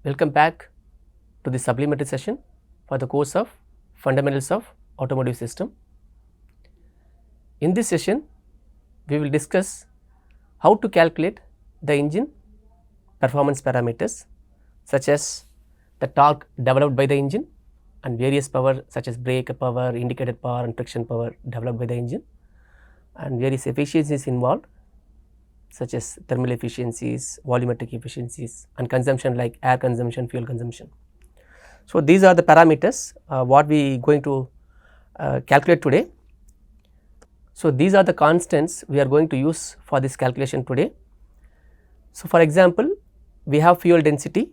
Welcome back to the supplementary session for the course of Fundamentals of Automotive System. In this session, we will discuss how to calculate the engine performance parameters such as the torque developed by the engine and various power such as brake power, indicator power and friction power developed by the engine, and various efficiencies involved such as thermal efficiencies, volumetric efficiencies and consumption like air consumption, fuel consumption. So, these are the parameters what we going to calculate today. So, these are the constants we are going to use for this calculation today. So, for example, we have fuel density.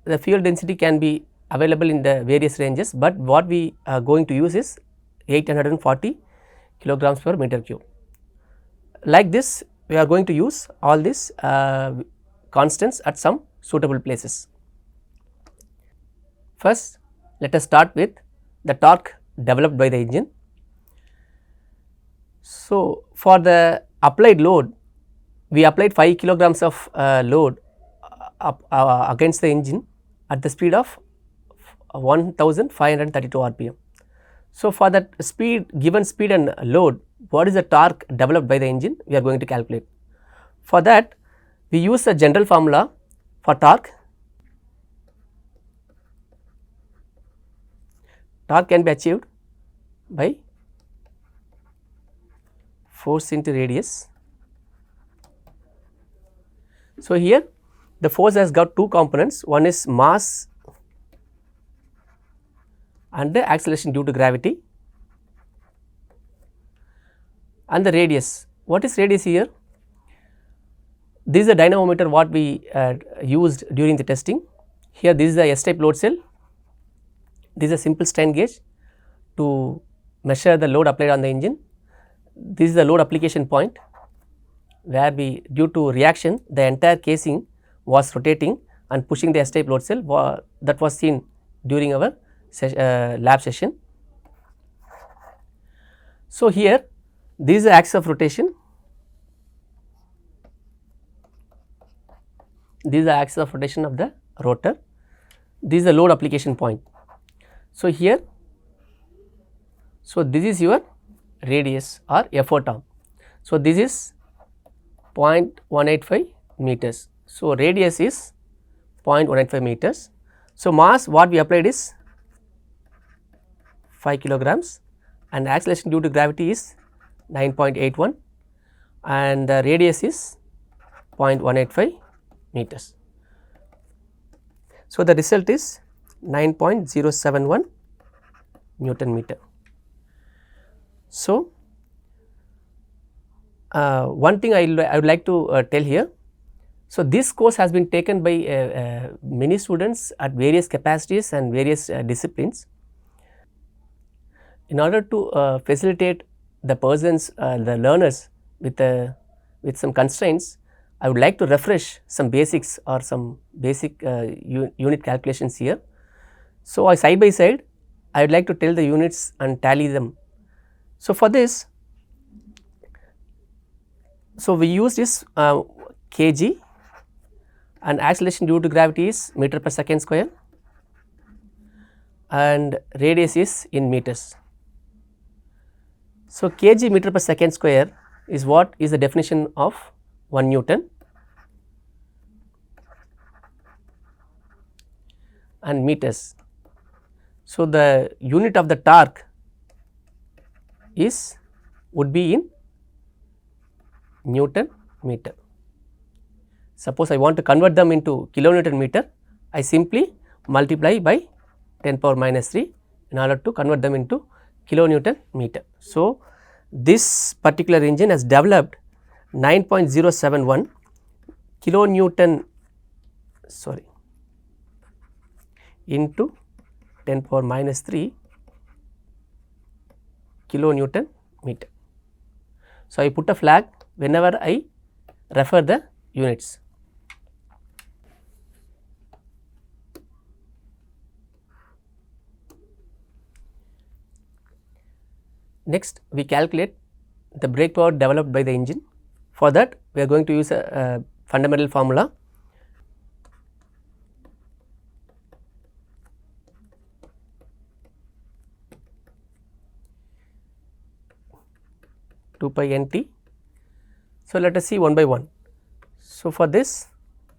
The fuel density can be available in the various ranges, but what we are going to use is 840 kilograms per meter cube. Like this, we are going to use all these constants at some suitable places. First, let us start with the torque developed by the engine. So, for the applied load, we applied 5 kilograms of load against the engine at the speed of 1532 rpm. So, for that speed, given speed and load, what is the torque developed by the engine we are going to calculate. For that, we use the general formula for torque. Torque can be achieved by force into radius. So, here the force has got two components, one is mass and the acceleration due to gravity, and the radius. What is radius here? This is a dynamometer what we used during the testing. Here this is the S-type load cell. This is a simple strain gauge to measure the load applied on the engine. This is the load application point where we, due to reaction, the entire casing was rotating and pushing the S-type load cell that was seen during our lab session. So, here this is the axis of rotation, this is the axis of rotation of the rotor, this is the load application point. So, here, so this is your radius or effort arm. So, this is 0.185 meters. So, radius is 0.185 meters. So, mass what we applied is 5 kilograms and acceleration due to gravity is 9.81 and the radius is 0.185 meters. So, the result is 9.071 Newton meter. So, one thing I would like to tell here. So, this course has been taken by many students at various capacities and various disciplines. In order to facilitate the persons, the learners with some constraints, I would like to refresh some basics or some basic unit calculations here. So, side by side I would like to tell the units and tally them. So, for this, so we use this kg and acceleration due to gravity is meter per second square and radius is in meters. So, kg meter per second square is what is the definition of 1 Newton and meters. So, the unit of the torque would be in Newton meter. Suppose I want to convert them into kilonewton meter, I simply multiply by 10 power minus 3 in order to convert them into kilonewton meter. So, this particular engine has developed 9.071 kilonewton into 10 power minus 3 kilonewton meter. So, I put a flag whenever I refer the units. Next, we calculate the brake power developed by the engine. For that, we are going to use a fundamental formula. 2 pi nt. So, let us see one by one. So, for this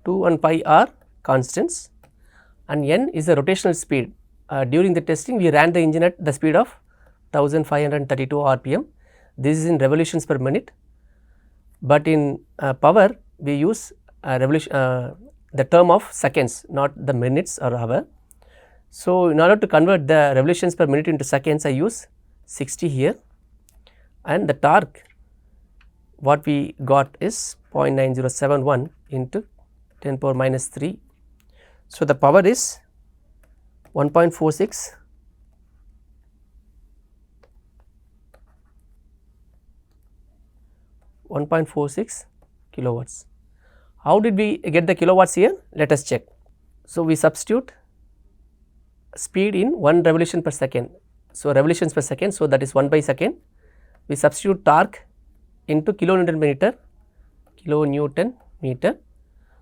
2 and pi are constants and n is the rotational speed. During the testing we ran the engine at the speed of 1532 rpm. This is in revolutions per minute, but in power we use the term of seconds, not the minutes or hour. So, in order to convert the revolutions per minute into seconds, I use 60 here, and the torque what we got is 0.9071 into 10 power minus 3. So, the power is 1.46 kilowatts. How did we get the kilowatts here? Let us check. So, we substitute speed in 1 revolution per second. So, revolutions per second, so that is 1 by second. We substitute torque into kilonewton meter.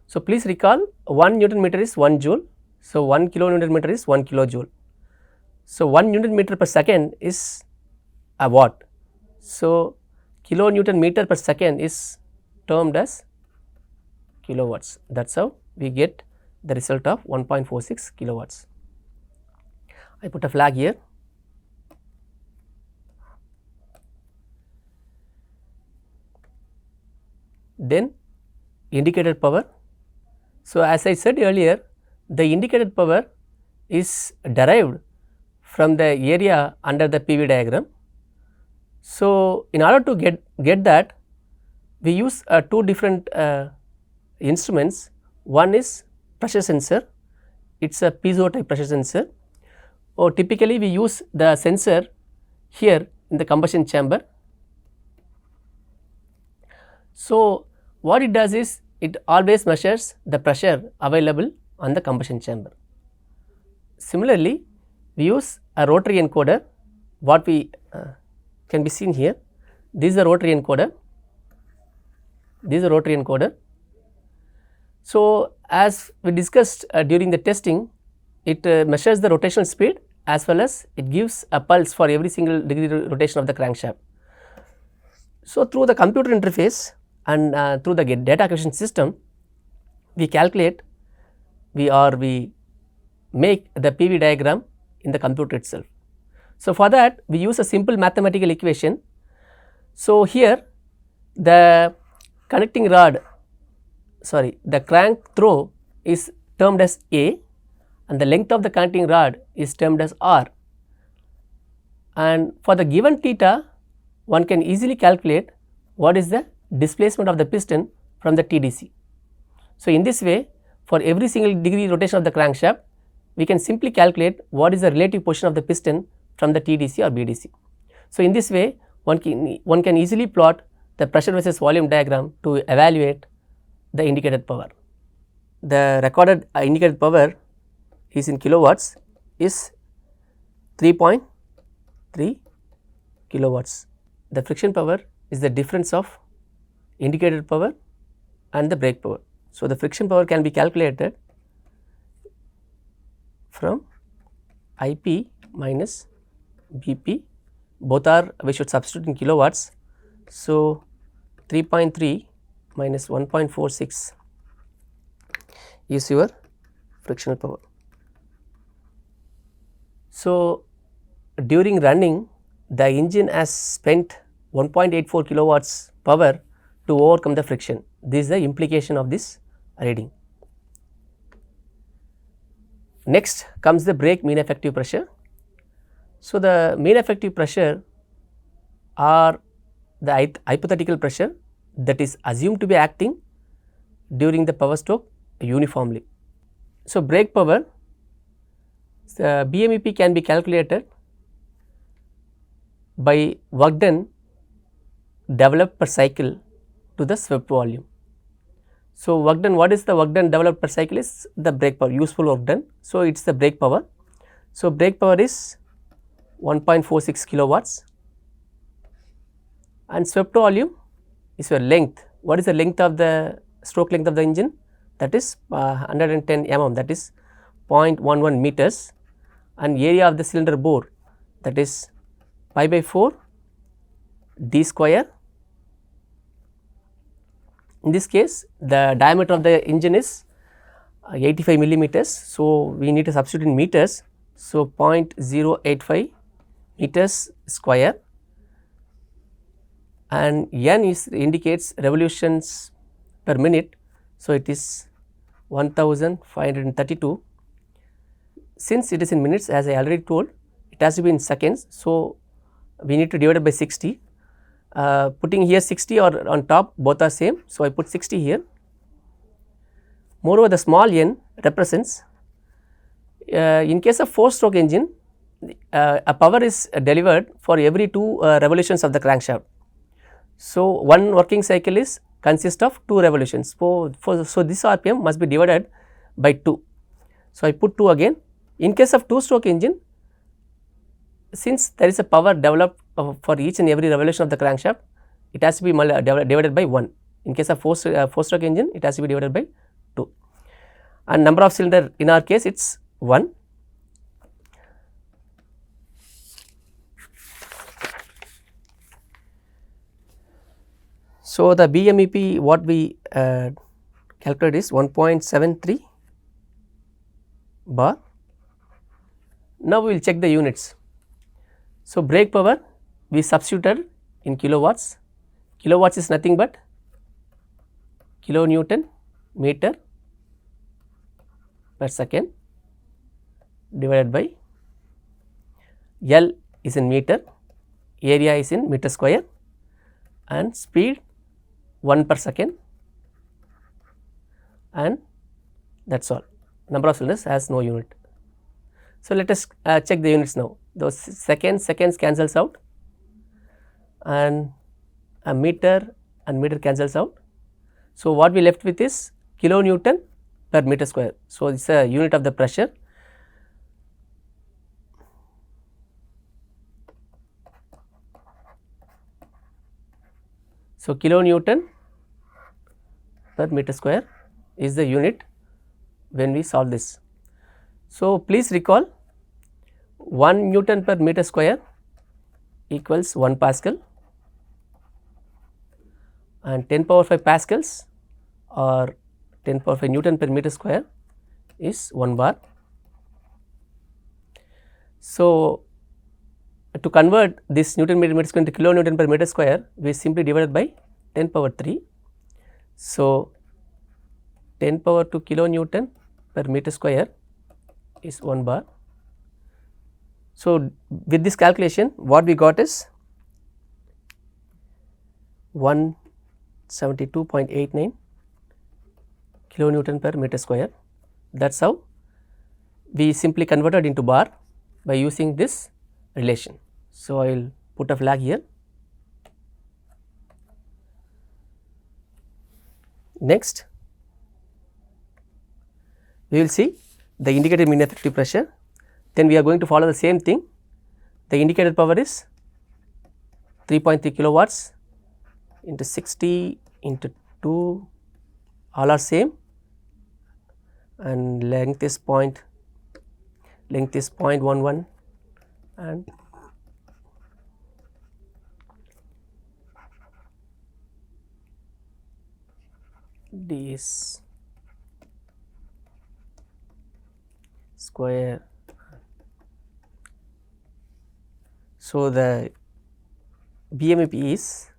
So, please recall 1 Newton meter is 1 joule. So, 1 kilonewton meter is 1 kilojoule. So, 1 Newton meter per second is a watt. So, kilonewton meter per second is termed as kilowatts. That is how we get the result of 1.46 kilowatts. I put a flag here. Then indicated power. So, as I said earlier, the indicated power is derived from the area under the PV diagram. So, in order to get that, we use two different instruments. One is pressure sensor, it is a piezo type pressure sensor, or typically we use the sensor here in the combustion chamber. So, what it does is it always measures the pressure available on the combustion chamber. Similarly, we use a rotary encoder, what we can be seen here. This is a rotary encoder. So, as we discussed during the testing, it measures the rotational speed as well as it gives a pulse for every single degree rotation of the crankshaft. So, through the computer interface and through the data acquisition system, we calculate, we make the PV diagram in the computer itself. So, for that we use a simple mathematical equation. So, here the connecting rod, the crank throw is termed as A and the length of the connecting rod is termed as R, and for the given theta one can easily calculate what is the displacement of the piston from the TDC. So, in this way, for every single degree rotation of the crankshaft, we can simply calculate what is the relative position of the piston from the TDC or BDC. So, in this way one can easily plot the pressure versus volume diagram to evaluate the indicated power. The recorded indicated power is in kilowatts is 3.3 kilowatts. The friction power is the difference of indicated power and the brake power. So, the friction power can be calculated from IP minus BP, both are we should substitute in kilowatts. So, 3.3 minus 1.46 is your frictional power. So, during running the engine has spent 1.84 kilowatts power to overcome the friction. This is the implication of this reading. Next comes the brake mean effective pressure. So, the mean effective pressure are the hypothetical pressure that is assumed to be acting during the power stroke uniformly. So, brake power, the BMEP can be calculated by work done developed per cycle to the swept volume. So, work done, what is the work done developed per cycle is the brake power, useful work done. So, it is the brake power. So, brake power is 1.46 kilowatts and swept volume is your length. What is the length of the stroke length of the engine? That is 110 mm, that is 0.11 meters, and area of the cylinder bore, that is pi by 4 d square In this case the diameter of the engine is 85 millimeters. So, we need to substitute in meters. So, 0.085 meters square, and n is indicates revolutions per minute. So, it is 1532. Since it is in minutes, as I already told, it has to be in seconds. So, we need to divide it by 60. Putting here 60 or on top, both are same. So, I put 60 here. Moreover, the small n represents in case of 4-stroke engine, a power is delivered for every 2 revolutions of the crankshaft. So, one working cycle is consists of 2 revolutions. So, this RPM must be divided by 2. So, I put 2 again. In case of 2-stroke engine, since there is a power developed for each and every revolution of the crankshaft, it has to be divided by 1. In case of 4-stroke engine, it has to be divided by 2, and number of cylinder in our case it is 1. So, the BMEP what we calculate is 1.73 bar. Now, we will check the units. So, brake power we substituted in kilowatts. Kilowatts is nothing but kilonewton meter per second divided by L is in meter, area is in meter square, and speed 1 per second, and that is all. Number of cylinders has no unit. So, let us check the units now. Those seconds cancels out, and a meter and meter cancels out. So, what we left with is kilonewton per meter square. So, it is a unit of the pressure. So, kilonewton per meter square is the unit when we solve this. So, please recall 1 Newton per meter square equals 1 Pascal, and 10 power 5 pascals or 10 power 5 Newton per meter square is 1 bar. So, to convert this Newton per meter square into kilonewton per meter square, we simply divide it by 10 power 3. So, 10 power 2 kilonewton per meter square is 1 bar. So, with this calculation what we got is 172.89 kilonewton per meter square. That is how we simply converted into bar by using this relation. So, I will put a flag here. Next, we will see the indicated mean effective pressure. Then we are going to follow the same thing. The indicated power is 3.3 kilowatts into 60 into 2, all are same, and length is 0.11, and d is square. So, the BMEP is,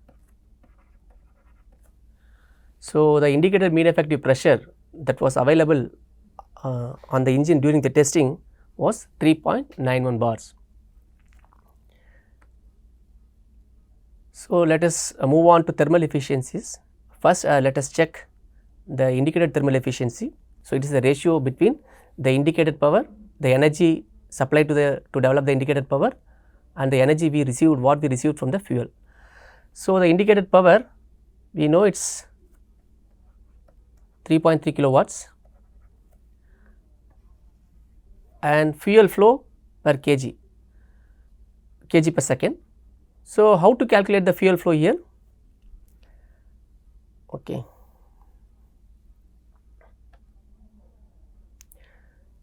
so the indicated mean effective pressure that was available on the engine during the testing was 3.91 bars. So, let us move on to thermal efficiencies. First, let us check the indicated thermal efficiency. So, it is the ratio between the indicated power, the energy supplied to develop the indicated power, and the energy we received, what we received from the fuel. So, the indicated power we know it is 3.3 kilowatts, and fuel flow per kg per second. So, how to calculate the fuel flow here? Okay.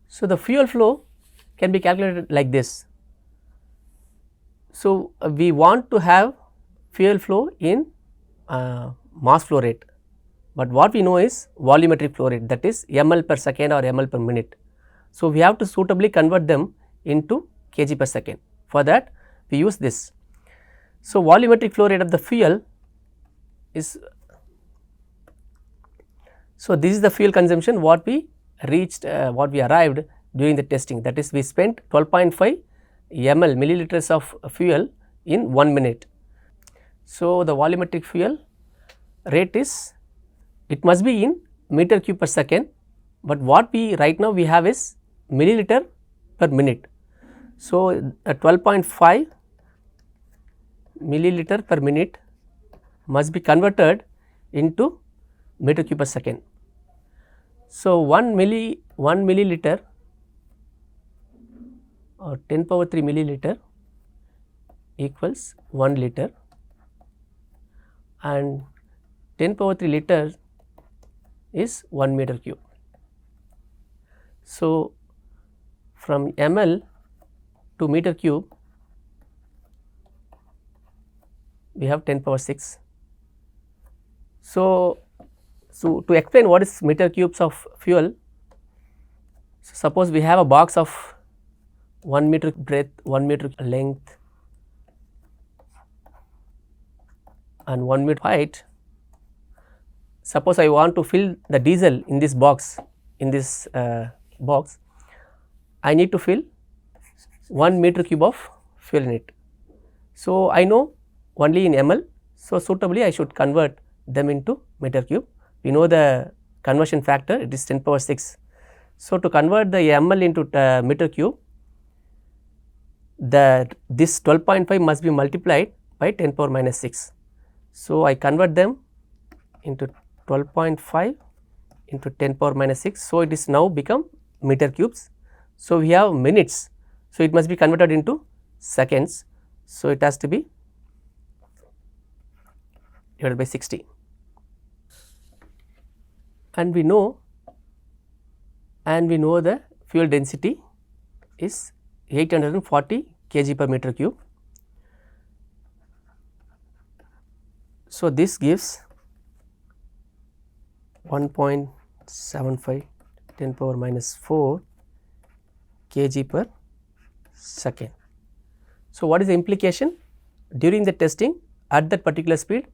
So, the fuel flow can be calculated like this. So, we want to have fuel flow in mass flow rate but what we know is volumetric flow rate, that is ml per second or ml per minute. So, we have to suitably convert them into kg per second. For that we use this. So, volumetric flow rate of the fuel is, so this is the fuel consumption what we reached, what we arrived during the testing, that is we spent 12.5 ml milliliters of fuel in 1 minute. So, the volumetric fuel rate is, it must be in meter cube per second, but what we right now we have is milliliter per minute. So, 12.5 milliliter per minute must be converted into meter cube per second. So, 1 milliliter or 10 power 3 milliliter equals 1 liter, and 10 power 3 liter is 1 meter cube. So, from ml to meter cube we have 10 power 6. So, to explain what is meter cubes of fuel, so suppose we have a box of 1 meter breadth, 1 meter length and 1 meter height. Suppose I want to fill the diesel in this box, I need to fill 1 meter cube of fuel in it. So, I know only in ml, so suitably I should convert them into meter cube. We know the conversion factor, it is 10 power 6. So, to convert the ml into meter cube, this 12.5 must be multiplied by 10 power minus 6. So, I convert them into 12.5 into 10 power minus 6. So, it is now become meter cubes. So, we have minutes. So, it must be converted into seconds. So, it has to be divided by 60, and we know the fuel density is 840 kg per meter cube. So, this gives 1.75 10 power minus 4 kg per second. So, what is the implication? During the testing at that particular speed,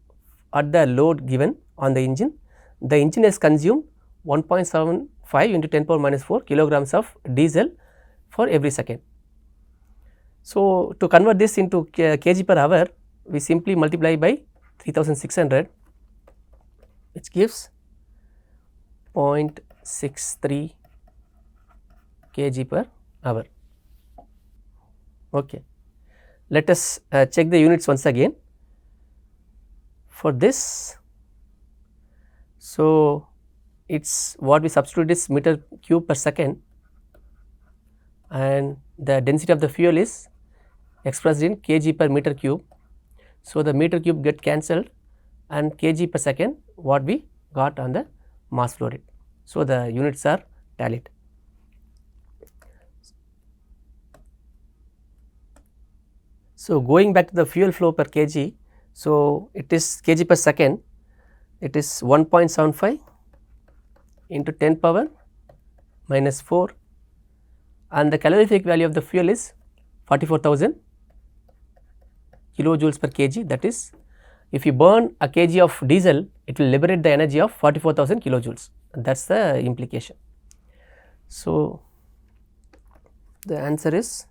at the load given on the engine has consumed 1.75 into 10 power minus 4 kilograms of diesel for every second. So, to convert this into kg per hour, we simply multiply by 3600, which gives 0.63 kg per hour. Okay. Let us check the units once again. For this, so it's what we substitute is meter cube per second, and the density of the fuel is expressed in kg per meter cube. So, the meter cube get cancelled and kg per second what we got on the mass flow rate. So, the units are tallied. So, going back to the fuel flow per kg, so it is kg per second, it is 1.75 into 10 power minus 4, and the calorific value of the fuel is 44,000 kilojoules per kg. That is, if you burn a kg of diesel, it will liberate the energy of 44,000 kilojoules. That is the implication. So, the answer is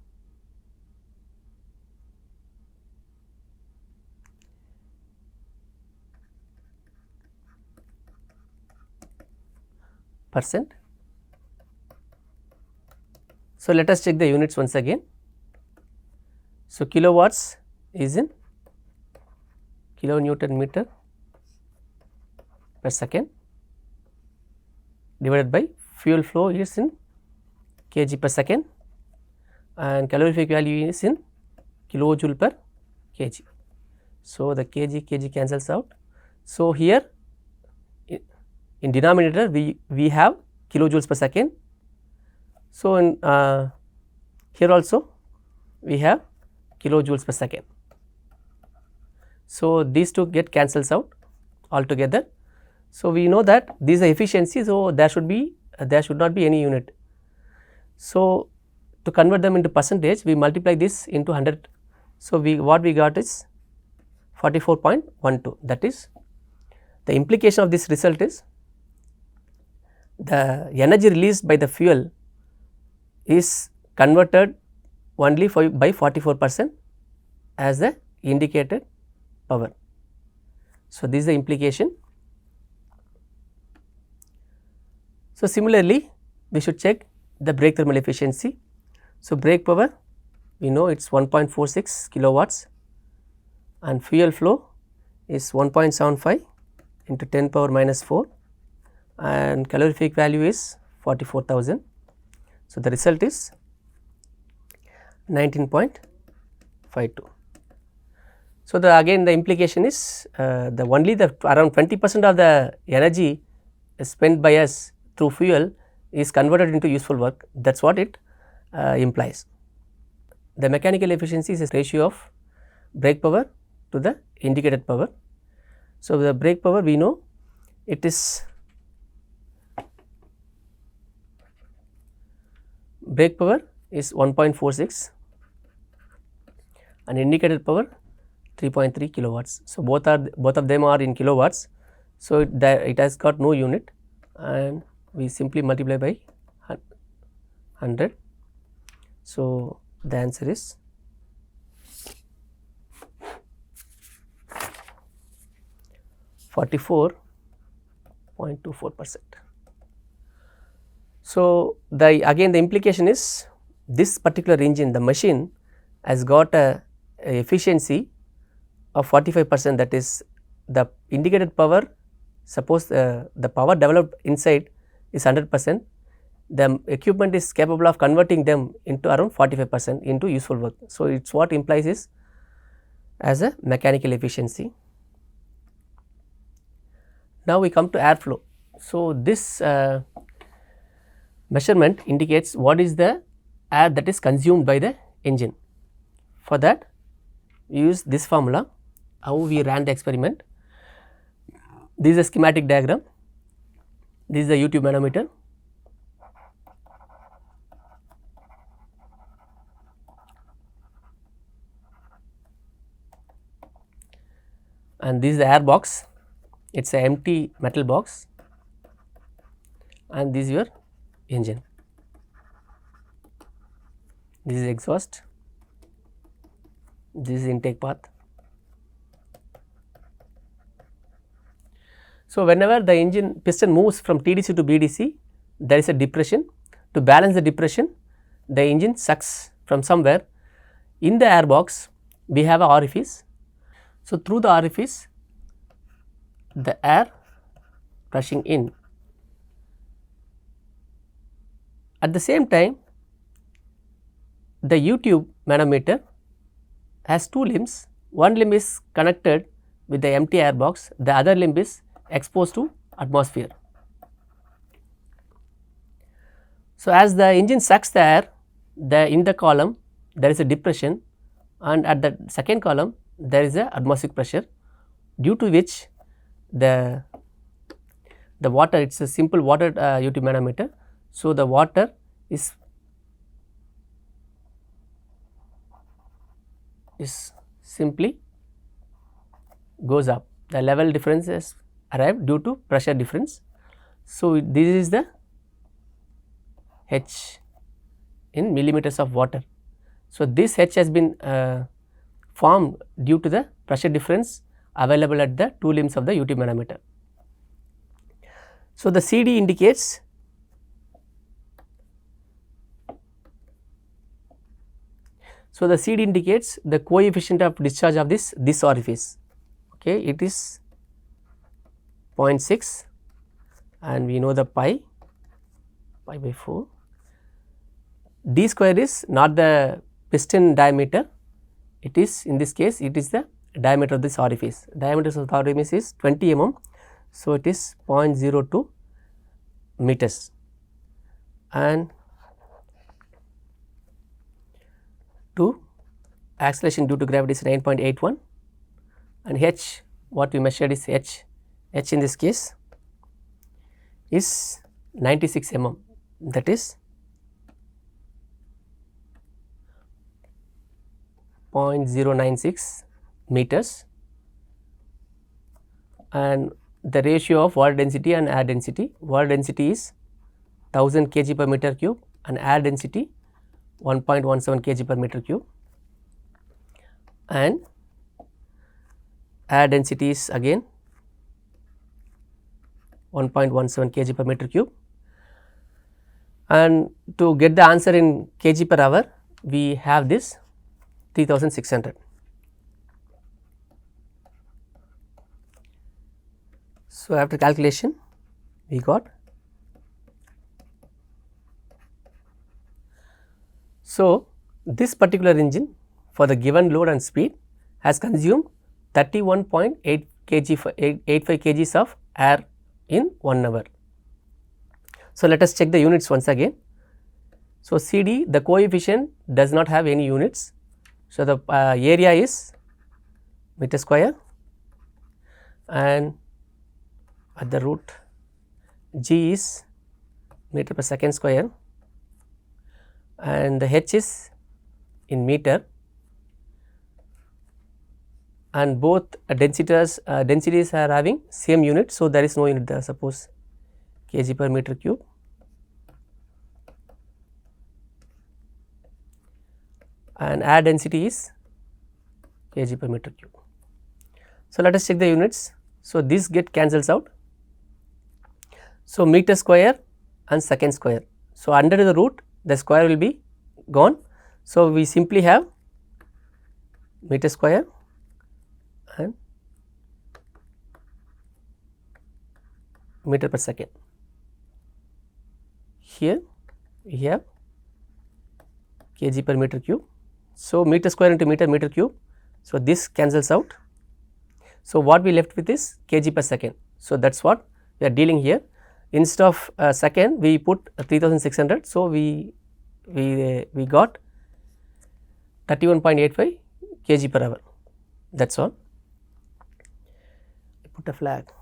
%. So, let us check the units once again. So, kilowatts is in kilonewton meter per second divided by fuel flow is in kg per second, and calorific value is in kilojoule per kg. So, the kg cancels out. So, here in denominator we have kilojoules per second. So, in here also we have kilojoules per second. So, these two get cancels out altogether. So, we know that this is the efficiency, so there should not be any unit. So, to convert them into percentage, we multiply this into 100. So, what we got is 44.12. That is, the implication of this result is the energy released by the fuel is converted only by 44% as the indicated power. So, this is the implication. So, similarly, we should check the brake thermal efficiency. So, brake power, we know it is 1.46 kilowatts and fuel flow is 1.75 into 10 power minus 4 and calorific value is 44,000. So, the result is 19.52. So, again the implication is around 20% of the energy spent by us through fuel is converted into useful work. That is what it implies. The mechanical efficiency is a ratio of brake power to the indicated power. So, the brake power we know it is brake power is 1.46 and indicated power 3.3 kilowatts. So, both of them are in kilowatts. So, it has got no unit and we simply multiply by 100. So, the answer is 44.24%. So, again the implication is this particular engine, the machine has got a efficiency of 45%, that is the indicated power, suppose the power developed inside is 100%, the equipment is capable of converting them into around 45% into useful work. So, it is what implies is as a mechanical efficiency. Now, we come to airflow. So, this measurement indicates what is the air that is consumed by the engine. For that, we use this formula, how we ran the experiment. This is a schematic diagram, this is the U tube manometer. And this is the air box, it is an empty metal box and this is your engine. This is exhaust, this is intake path. So, whenever the engine piston moves from TDC to BDC, there is a depression. To balance the depression, the engine sucks from somewhere. In the air box, we have a orifice. So, through the orifice, the air rushing in. At the same time, the U tube manometer has two limbs. One limb is connected with the empty air box, the other limb is exposed to atmosphere. So, as the engine sucks the air, in the column there is a depression and at the second column there is a atmospheric pressure, due to which the water, it is a simple water U tube manometer. So, the water is simply goes up, the level difference is arrived due to pressure difference. So, this is the H in millimeters of water. So, this H has been formed due to the pressure difference available at the two limbs of the U tube manometer. So, the CD indicates the coefficient of discharge of this orifice. Okay, it is 0.6 and we know the pi by 4. D square is not the piston diameter, it is, in this case it is the diameter of this orifice. Diameter of the orifice is 20 mm. So, it is 0.02 meters and acceleration due to gravity is 9.81 and H, what we measured is H in this case is 96 mm, that is 0.096 meters, and the ratio of water density and air density. Water density is 1000 kg per meter cube and air density 1.17 kg per meter cube, and air density is again 1.17 kg per meter cube. And to get the answer in kg per hour, we have this 3600. So, after calculation we got. So, this particular engine for the given load and speed has consumed 31.8 kg 85 kgs of air in 1 hour. So, let us check the units once again. So, CD, the coefficient does not have any units. So, the area is meter square, and at the root G is meter per second square, and the H is in meter, and both densities are having same unit. So, there is no unit there, suppose kg per meter cube, and air density is kg per meter cube. So, let us check the units. So, this get cancels out. So, meter square and second square. So, under the root the square will be gone. So, we simply have meter square and meter per second. Here we have kg per meter cube. So, meter square into meter cube. So, this cancels out. So, what we left with is kg per second. So, that is what we are dealing here. Instead of second we put 3600. So, we got 31.85 kg per hour, that is all. Put a flag.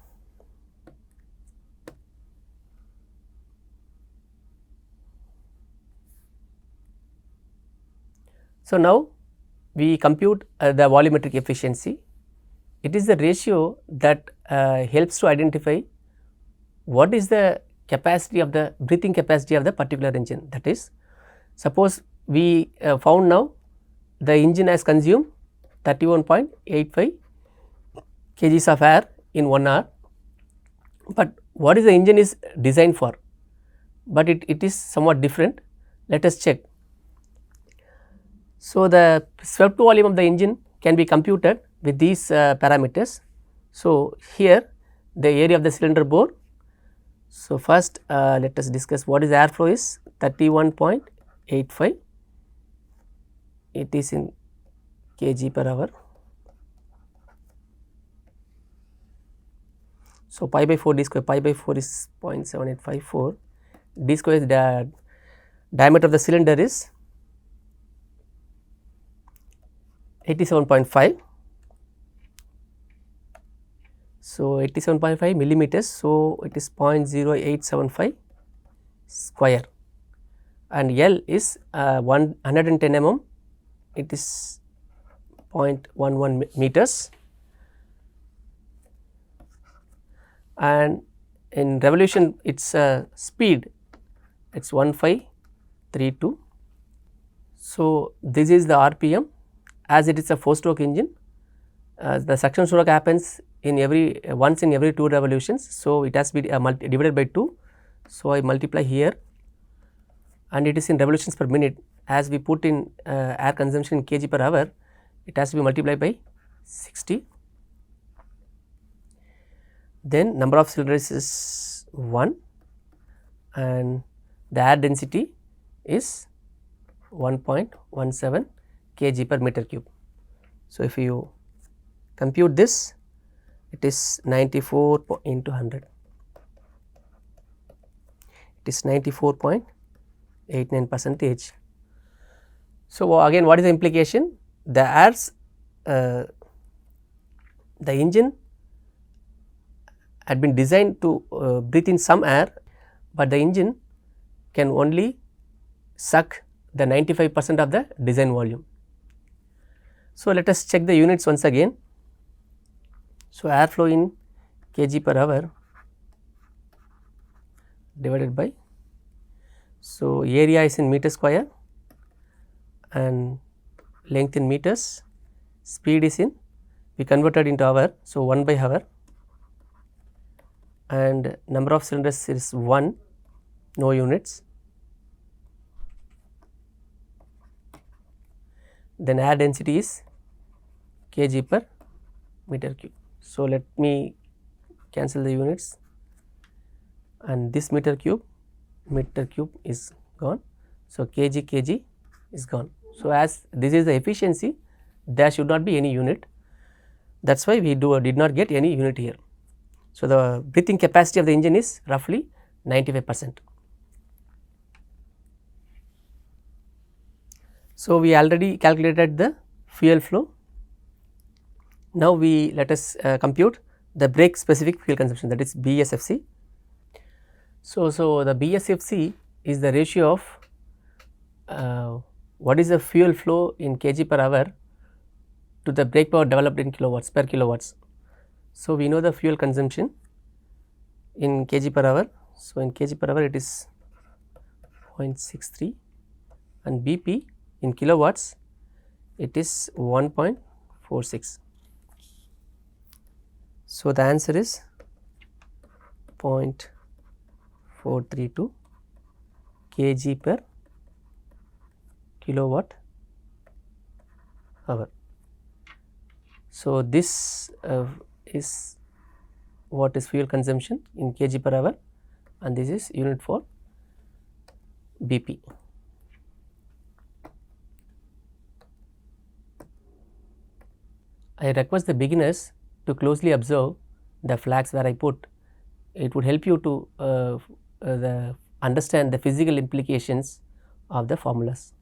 So, now we compute the volumetric efficiency. It is the ratio that helps to identify what is the capacity of the breathing capacity of the particular engine. That is, suppose we found now the engine has consumed 31.85 kgs of air in 1 hour, but what is the engine is designed for, but it is somewhat different. Let us check. So, the swept volume of the engine can be computed with these parameters. So, here the area of the cylinder bore. So, first let us discuss what is airflow is 31.85, it is in kg per hour. So, pi by 4 d square, pi by 4 is 0.7854, d square is the diameter of the cylinder is 87.5. So, 87.5 millimeters. So, it is 0.0875 square, and L is 110 mm, it is 0.11 meters, and in revolution its speed it is 1532. So, this is the RPM. As it is a 4-stroke engine, the suction stroke happens in once in every 2 revolutions. So, it has to be divided by 2. So, I multiply here, and it is in revolutions per minute. As we put in air consumption in kg per hour, it has to be multiplied by 60. Then number of cylinders is 1, and the air density is 1.17 kg per meter cube. So, if you compute this, it is 94 into 100, it is 94.89 percentage. So, again what is the implication? The engine had been designed to breathe in some air, but the engine can only suck the 95% of the design volume. So, let us check the units once again. So, airflow in kg per hour divided by, so area is in meter square and length in meters, speed is in, we converted into hour. So, 1 by hour, and number of cylinders is 1, no units. Then air density is kg per meter cube. So, let me cancel the units, and this meter cube is gone. So, kg is gone. So, as this is the efficiency, there should not be any unit, that is why we did not get any unit here. So, the breathing capacity of the engine is roughly 95%. So, we already calculated the fuel flow. Now, let us compute the brake specific fuel consumption, that is BSFC. So, the BSFC is the ratio of what is the fuel flow in kg per hour to the brake power developed in kilowatts per kilowatts. So, we know the fuel consumption in kg per hour. So, in kg per hour it is 0.63, and BP in kilowatts it is 1.46. So, the answer is 0.432 kg per kilowatt hour. So, this is what is fuel consumption in kg per hour, and this is unit for BP. I request the beginners to closely observe the flags where I put. It would help you to understand the physical implications of the formulas.